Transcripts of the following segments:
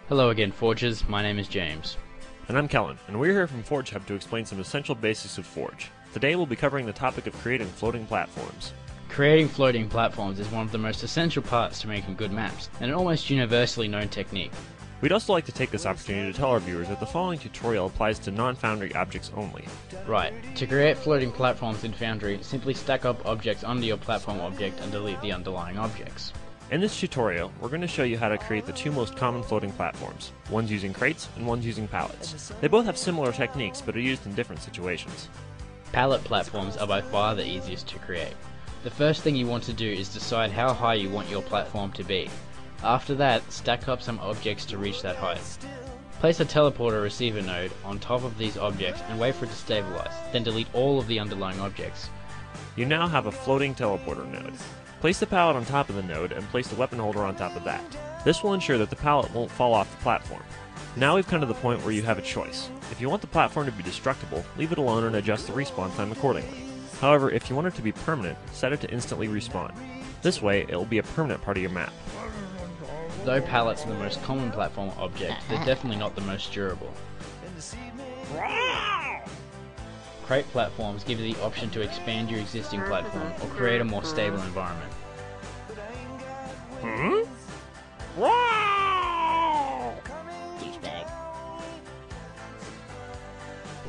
Hello again, Forgers. My name is James. And I'm Kellen, and we're here from ForgeHub to explain some essential basics of Forge. Today we'll be covering the topic of creating floating platforms. Creating floating platforms is one of the most essential parts to making good maps, and an almost universally known technique. We'd also like to take this opportunity to tell our viewers that the following tutorial applies to non-Foundry objects only. Right. To create floating platforms in Foundry, simply stack up objects under your platform object and delete the underlying objects. In this tutorial, we're going to show you how to create the two most common floating platforms, one's using crates and one's using pallets. They both have similar techniques, but are used in different situations. Pallet platforms are by far the easiest to create. The first thing you want to do is decide how high you want your platform to be. After that, stack up some objects to reach that height. Place a teleporter receiver node on top of these objects and wait for it to stabilize, then delete all of the underlying objects. You now have a floating teleporter node. Place the pallet on top of the node and place the weapon holder on top of that. This will ensure that the pallet won't fall off the platform. Now we've come to the point where you have a choice. If you want the platform to be destructible, leave it alone and adjust the respawn time accordingly. However, if you want it to be permanent, set it to instantly respawn. This way, it will be a permanent part of your map. Though pallets are the most common platform object, they're definitely not the most durable. Crate platforms give you the option to expand your existing platform or create a more stable environment.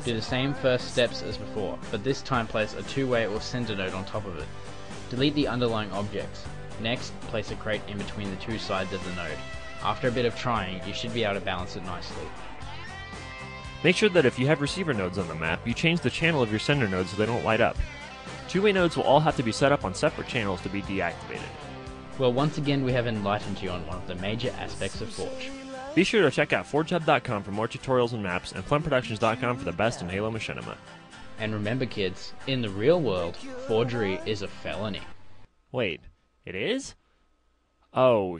Do the same first steps as before, but this time place a two-way or center node on top of it. Delete the underlying objects. Next, place a crate in between the two sides of the node. After a bit of trying, you should be able to balance it nicely. Make sure that if you have receiver nodes on the map, you change the channel of your sender nodes so they don't light up. Two-way nodes will all have to be set up on separate channels to be deactivated. Well, once again we have enlightened you on one of the major aspects of Forge. Be sure to check out ForgeHub.com for more tutorials and maps, and FunProductions.com for the best in Halo Machinima. And remember kids, in the real world, forgery is a felony. Wait, it is? Oh,